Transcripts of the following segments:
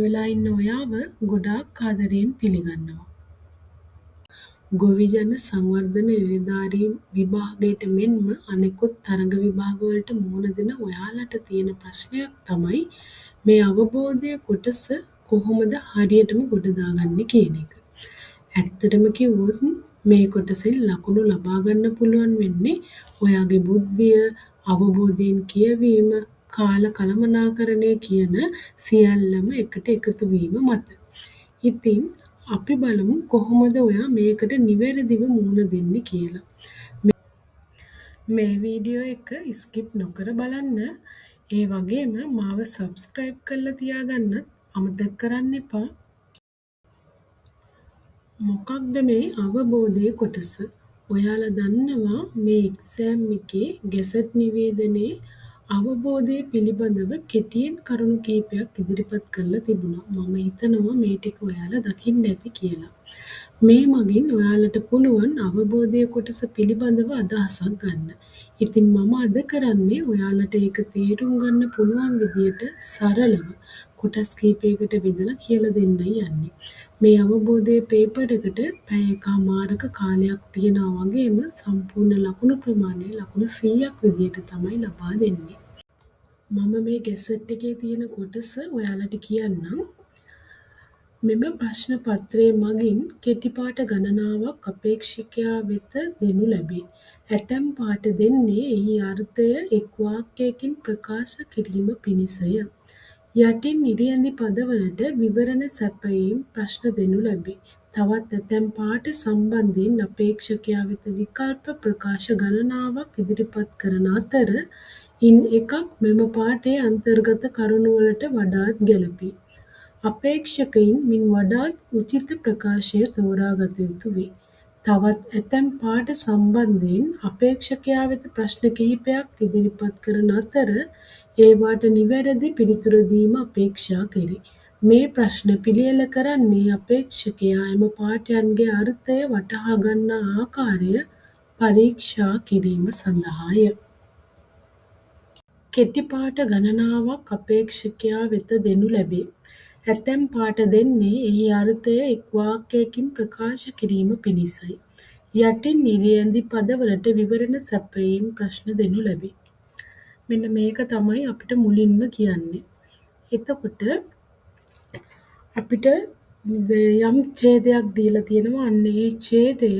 වෙලා ඉන්න ඔයාව ගොඩාක් ආදරයෙන් පිළිගන්නවා. ගොවි ජන සංවර්ධන නිලධාරීන් විභාගයට මෙන්ම අනෙකුත් තරග විභාගවලට මුහුණ දෙන ඔයාලට තියෙන ප්‍රශ්නයක් තමයි මේ අවබෝධය කොටස කොහොමද හරියටම ගොඩ දාගන්නේ කියන එක. ඇත්තටම කිව්වොත් මේ කොටසෙන් ලකුණු ලබා ගන්න පුළුවන් වෙන්නේ ඔයාගේ බුද්ධිය, අවබෝධයෙන් කියවීම, කාල කළමනාකරණය කියන සියල්ලම එකට එකතු වීම මත. ඉතින් අපි බලමු කොහොමද ඔයා මේකට නිවැරදිව මුහුණ දෙන්නේ කියලා. මේ වීඩියෝ එක ස්කිප් නොකර බලන්න. ඒ වගේම මාව සබ්ස්ක්‍රයිබ් කරලා තියාගන්නත් අමතක කරන්න එපා. මොකක්ද මේ අවබෝධය කොටස? ඔයාලා දන්නවා මේ එක්සෑම් එකේ ගැසට් නිවේදනයේ අවබෝධය පිළිබඳව කෙටියෙන් කරුණු කීපයක් ඉදිරිපත් කරලා තිබුණා. මම හිතනවා මේ ටික ඔයාලා දකින්න ඇති කියලා. මේ මගින් ඔයාලට පුළුවන් අවබෝධය කොටස පිළිබඳව අදහසක් ගන්න. ඉතින් මම අද කරන්නේ ඔයාලට ඒක තේරුම් ගන්න පුළුවන් විදියට සරලව කොටස් කීපයකට බෙදලා කියලා දෙන්නයි යන්නේ. මේ අවබෝධයේ පේපර් එකට පැය එකමාරක කාලයක් තියෙනවා වගේම සම්පූර්ණ ලකුණු ප්‍රමාණය ලකුණු 100ක් විදියට තමයි ලබා දෙන්නේ. මම මේ ගැසට් එකේ තියෙන කොටස ඔයාලට කියන්නම්. මෙම ප්‍රශ්න පත්‍රය මගින් කෙටි පාඨ ගණනාවක් අපේක්ෂකයා වෙත දෙනු ලැබේ. ඇතැම් පාඨ දෙන්නේ එහි අර්ථය එක් වාක්‍යයකින් ප්‍රකාශ කිරීම පිණිසය. යටින් නිරියැඳි පදවලට විවරණ සැපයීම් ප්‍රශ්න දෙනු ලැබේ. තවත් ඇතැම් පාඨ සම්බන්ධයෙන් අපේක්ෂකයා වෙත විකල්ප ප්‍රකාශ ගණනාවක් ඉදිරිපත් කරන අතර ඉන් එකක් මෙම පාඨයේ අන්තර්ගත කරුණුවලට වඩාත් ගැලපේ. අපේක්ෂකයින් මින් වඩාත් උචිත ප්‍රකාශය තෝරාගත යුතු වේ. තවත් ඇතැම් පාඨ සම්බන්ධයෙන් අපේක්ෂකයා වෙත ප්‍රශ්න කිහිපයක් ඉදිරිපත් කරන අතර ඒවාට නිවැරදි පිළිතුර දීම අපේක්ෂා කෙරේ. මේ ප්‍රශ්න පිළියෙල කරන්නේ අපේක්ෂකයා එම පාඨයන්ගේ අර්ථය වටහා ගන්නා ආකාරය පරීක්ෂා කිරීම සඳහාය. කෙටි පාඨ ගණනාවක් අපේක්ෂකයා වෙත දෙනු ලැබේ. ඇතැම් පාඨ දෙන්නේ එහි අර්ථය එක් වාක්‍යයකින් ප්‍රකාශ කිරීම පිණිසයි. යටින් නිරියැඳි පදවලට විවරණ සැපයීම් ප්‍රශ්න දෙනු ලැබේ. මෙන්න මේක තමයි අපිට මුලින්ම කියන්නේ. එතකොට අපිට යම් ඡේදයක් දීලා තියෙනවා. අන්න ඒ ඡේදය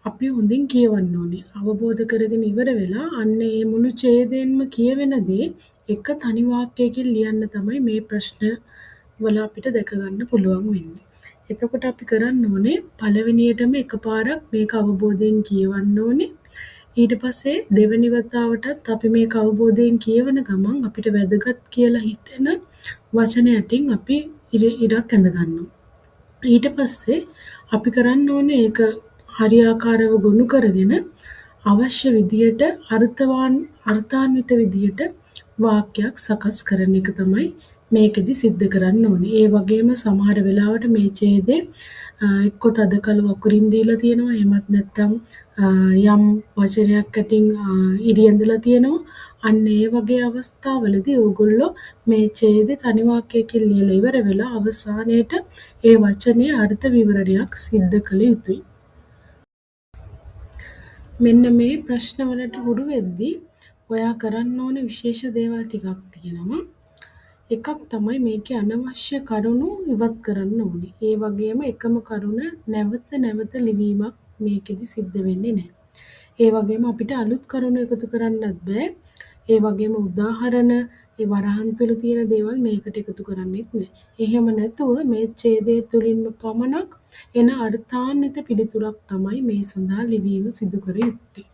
අපි හොඳින් කියවන්න ඕනේ. අවබෝධ කරගෙන ඉවර වෙලා අන්න ඒ මුළු ඡේදයෙන්ම කියවෙන දේ එක තනි වාක්‍යයකින් ලියන්න තමයි මේ ප්‍රශ්න වල අපිට දැක ගන්න පුළුවන් වෙන්නේ. එතකොට අපි කරන්න ඕනේ පළවෙනියටම එකපාරක් මේක අවබෝධයෙන් කියවන්න ඕනේ. ඊට පස්සේ දෙවෙනි වතාවටත් අපි මේක අවබෝධයෙන් කියවන ගමන් අපිට වැදගත් කියලා හිතෙන වචන යටින් අපි ඉරක් ඇඳ ගන්නවා. ඊට පස්සේ අපි කරන්න ඕනේ ඒක හරියාකාරව ගොනු කරගෙන අවශ්‍ය විදියට අර්ථාන්විත විදියට වාක්‍යයක් සකස් කරන එක තමයි මේකෙදි සිද්ධ කරන්න ඕනේ. ඒ වගේම සමහර වෙලාවට මේ ඡේදේ එක්ක තද කළු අකුරින් දීලා තියෙනවා. එහෙමත් නැත්නම් යම් වචනයක් යටින් ඉරියඳලා තියෙනවා. අන්න ඒ වගේ අවස්ථාවලදී ඕගොල්ලෝ මේ ඡේදේ තනි වාක්‍යයකින් ලියලා ඉවර වෙලා අවසානයේට ඒ වචනේ අර්ථ විවරණයක් සිද්ධ කළ යුතුයි. මෙන්න මේ ප්‍රශ්නවලට හුරු වෙද්දී ඔයා කරන්න ඕන විශේෂ දේවල් ටිකක් තියෙනවා. එකක් තමයි මේකේ අනවශ්‍ය කරුණු ඉවත් කරන්න ඕනේ. ඒ වගේම එකම කරුණ නැවත ලිවීමක් මේකෙදි සිද්ධ වෙන්නේ නැහැ. ඒ වගේම අපිට අලුත් කරුණු එකතු කරන්නත් බෑ. ඒ වගේම උදාහරණ ඒ වරහන් තුල තියෙන දේවල් මේකට එකතු කරන්නෙත් නෑ. එහෙම නැතුව මේ ඡේදය තුලින්ම පමණක් එන අර්ථාන්විත පිළිතුරක් තමයි මේ සඳහා ලිවීම සිදු කර යුත්තේ.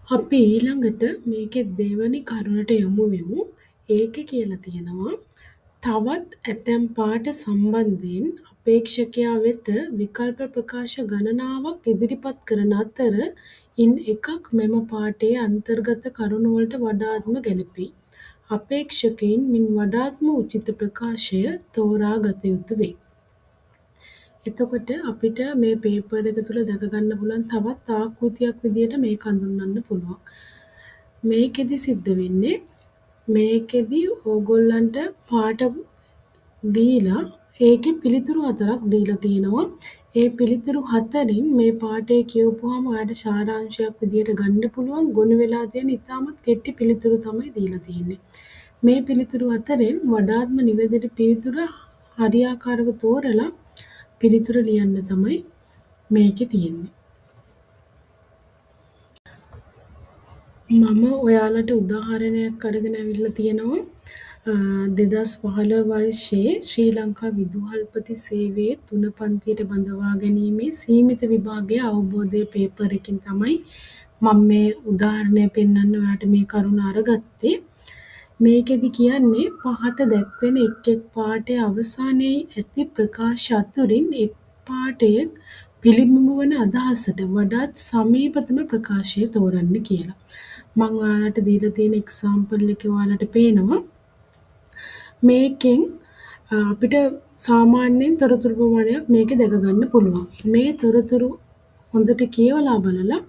අපි ඊළඟට මේකේ දෙවැනි කරුණට යමු වෙමු. ඒකේ කියලා තියෙනවා තවත් ඇතැම් පාඨ සම්බන්ධයෙන් අපේක්ෂකයා වෙත විකල්ප ප්‍රකාශ ගණනාවක් ඉදිරිපත් කරන අතර ඉන් එකක් මෙම පාඨයේ අන්තර්ගත කරුණු වලට වඩාත්ම ගැලපේ. අපේක්ෂකයින් මින් වඩාත්ම උචිත ප්‍රකාශය තෝරා ගත යුතු වේ. එතකොට අපිට මේ පේපර් එක තුල දැක ගන්න පුළුවන් තවත් ආකෘතියක් විදියට මේක හඳුන්වන්න පුළුවන්. මේකෙදි සිද්ධ වෙන්නේ මේකෙදි ඕගොල්ලන්ට පාට දීලා ඒකේ පිළිතුරු 4ක් දීලා තියෙනවා. ඒ පිළිතුරු 4න් මේ පාඩේ කියවපුවාම ඔයාලට සාරාංශයක් විදියට ගන්න පුළුවන්. ගොනු වෙලා තියෙන ඉතාමත් කෙටි පිළිතුරු තමයි දීලා තියෙන්නේ. මේ පිළිතුරු 4න් වඩාත්ම නිවැරදි පිළිතුර හරියාකාරව තෝරලා පිළිතුර ලියන්න තමයි මේකේ තියෙන්නේ. මම ඔයාලට උදාහරණයක් අරගෙන ඇවිල්ලා තියෙනවා. 2015 වර්ෂයේ ශ්‍රී ලංකා විදුහල්පති සේවයේ 3 පන්තියට බඳවා ගැනීමේ සීමිත විභාගයේ අවබෝධය පේපර් එකකින් තමයි මම මේ උදාහරණය පෙන්වන්න ඔයාලට මේ කරුණ අරගත්තේ. මේකෙදි කියන්නේ පහත දැක්වෙන එක් පාඨයේ අවසානයේ ඇති ප්‍රකාශ අතුරින් එක් පාඨයක් පිළිබිඹු වන අදහසට වඩාත් සමීපතම ප්‍රකාශය තෝරන්න කියලා. මම ඔයාලට දීලා තියෙන එක්සැම්පල් එකේ ඔයාලට පේනවා. මේකෙන් අපිට සාමාන්‍යයෙන් තොරතුරු ප්‍රමාණයක් මේකේ දැක ගන්න පුළුවන්. මේ තොරතුරු හොඳට කියවලා බලලා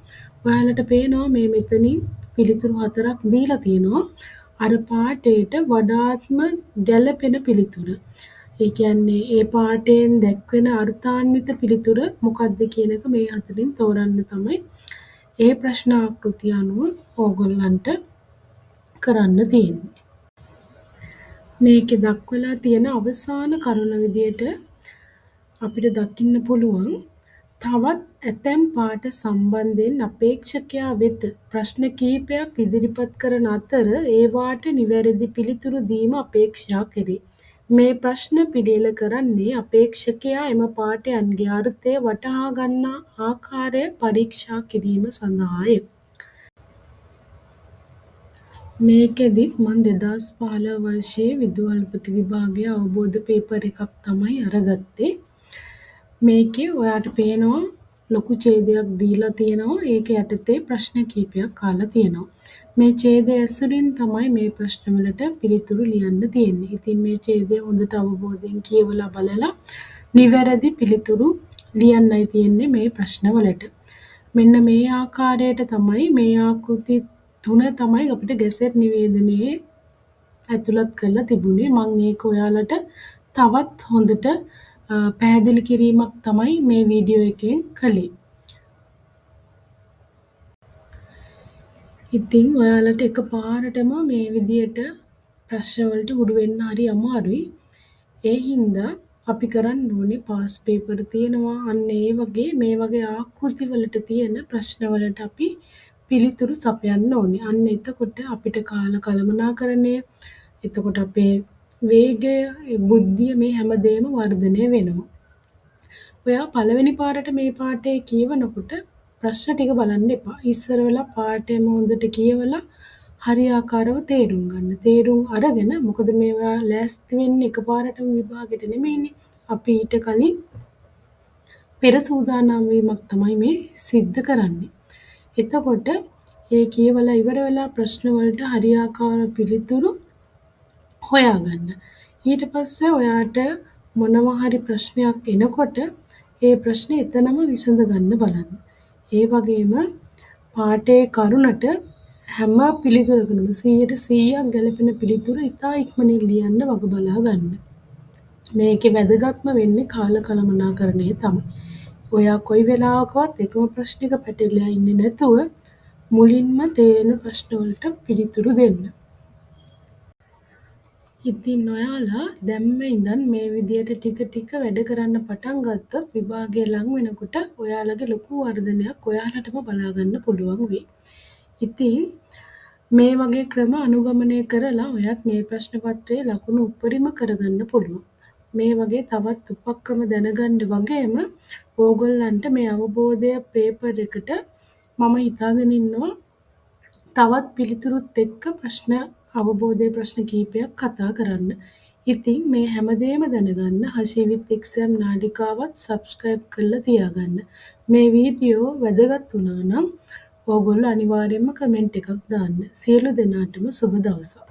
ඔයාලට පේනවා මේ මෙතනින් පිළිතුරු 4ක් දීලා තියෙනවා. අර පාඩේට වඩාත්ම ගැළපෙන පිළිතුර. ඒ කියන්නේ ඒ පාඩයෙන් දැක්වෙන අර්ථාන්විත පිළිතුර මොකක්ද කියන එක මේ හතරෙන් තෝරන්න තමයි ඒ ප්‍රශ්න ආකෘතිය අනුව ඕගොල්ලන්ට කරන්න තියෙන්නේ. මේකේ දක්වලා තියෙන අවසාන කරුණ විදියට අපිට දකින්න පුළුවන් තවත් ඇතැම් පාඨ සම්බන්ධයෙන් අපේක්ෂකයා වෙත ප්‍රශ්න කිහිපයක් ඉදිරිපත් කරන අතර ඒවාට නිවැරදි පිළිතුරු දීම අපේක්ෂා කෙරේ. මේ ප්‍රශ්න පිළියෙල කරන්නේ අපේක්ෂකයා එම පාඨයන්ගේ අර්ථය වටහා ගන්නා ආකාරය පරීක්ෂා කිරීම සඳහාය. මේකෙදිත් මම 2015 වර්ෂයේ විදුහල්පති විභාගයේ අවබෝධ පේපර් එකක් තමයි අරගත්තේ. මේකේ ඔයාට පේනවා ලොකු ඡේදයක් දීලා තියෙනවා. ඒක යටතේ ප්‍රශ්න කිහිපයක් අහලා තියෙනවා. මේ ඡේදය ඇසුරින් තමයි මේ ප්‍රශ්නවලට පිළිතුරු ලියන්න තියෙන්නේ. ඉතින් මේ ඡේදය හොඳට අවබෝධයෙන් කියවලා බලලා නිවැරදි පිළිතුරු ලියන්නයි තියෙන්නේ මේ ප්‍රශ්නවලට. මෙන්න මේ ආකාරයට තමයි මේ ආකෘති 3 තමයි අපිට ගැසට් නිවේදනයේ ඇතුළත් කරලා තිබුණේ. මම ඒක ඔයාලට තවත් හොඳට පැහැදිලි කිරීමක් තමයි මේ වීඩියෝ එකෙන් කළේ. ඉතින් ඔයාලට එකපාරටම මේ විදියට ප්‍රශ්න වලට හුරු වෙන්න හරි අමාරුයි. ඒ හින්දා අපි කරන්න ඕනේ පාස් පේපර් තියෙනවා. අන්න ඒ වගේ මේ වගේ ආකෘති වලට තියෙන ප්‍රශ්න වලට අපි පිළිතුරු සපයන්න ඕනේ. අන්න එතකොට අපිට කාල කළමනාකරණය, එතකොට අපේ වේගය, බුද්ධිය මේ හැමදේම වර්ධනය වෙනවා. ඔයා පළවෙනි පාරට මේ පාඩේ කියවනකොට ප්‍රශ්න ටික බලන්න එපා. ඉස්සර වෙලා පාඩේම හොඳට කියවලා හරියාකාරව තේරුම් ගන්න. තේරුම් අරගෙන මොකද මේවා ලෑස්ති වෙන්නේ එකපාරටම විභාගෙට නෙමෙයිනේ. අපි ඊට කලින් පෙර සූදානම් වීමක් තමයි මේ සිද්ධ කරන්නේ. එතකොට ඒ කියවලා ඉවර වෙලා ප්‍රශ්න වලට හරියාකාර පිළිතුරු හොයාගන්න. ඊට පස්සේ ඔයාට මොනවා හරි ප්‍රශ්නයක් එනකොට ඒ ප්‍රශ්නේ එතනම විසඳ ගන්න බලන්න. ඒ වගේම පාඩේ කරුණට හැම පිළිතුරකටම 100% ගැලපෙන පිළිතුරු ඉතා ඉක්මනින් ලියන්න වග බලා ගන්න. මේකේ වැදගත්ම වෙන්නේ කාල කළමනාකරණය තමයි. ඔයා කොයි වෙලාවකවත් එකම ප්‍රශ්නයක පැටලලා ඉන්නේ නැතුව මුලින්ම තේරෙන ප්‍රශ්න වලට පිළිතුරු දෙන්න. ඉතින් ඔයාලා දැම්ම ඉඳන් මේ විදියට ටික ටික වැඩ කරන්න පටන් ගත්තොත් විභාගය ලඟ වෙනකොට ඔයාලගේ ලොකු වර්ධනයක් ඔයාලටම බලා ගන්න පුළුවන් වෙයි. ඉතින් මේ වගේ ක්‍රම අනුගමනය කරලා ඔයත් මේ ප්‍රශ්න පත්‍රයේ ලකුණු උපරිම කරගන්න පුළුවන්. මේ වගේ තවත් උපක්‍රම දැනගන්න වගේම ඕගොල්ලන්ට මේ අවබෝධය පේපර් එකට මම හිතාගෙන ඉන්නවා තවත් පිළිතුරුත් එක්ක ප්‍රශ්න අවබෝධයේ ප්‍රශ්න කිහිපයක් කතා කරන්න. ඉතින් මේ හැමදේම දැනගන්න හෂිවිත් එක්සෑම් නාලිකාවත් සබ්ස්ක්‍රයිබ් කරලා තියාගන්න. මේ වීඩියෝ වැදගත් වුණා නම් ඕගොල්ලෝ අනිවාර්යයෙන්ම කමෙන්ට් එකක් දාන්න. සියලු දෙනාටම සුබ දවසක්.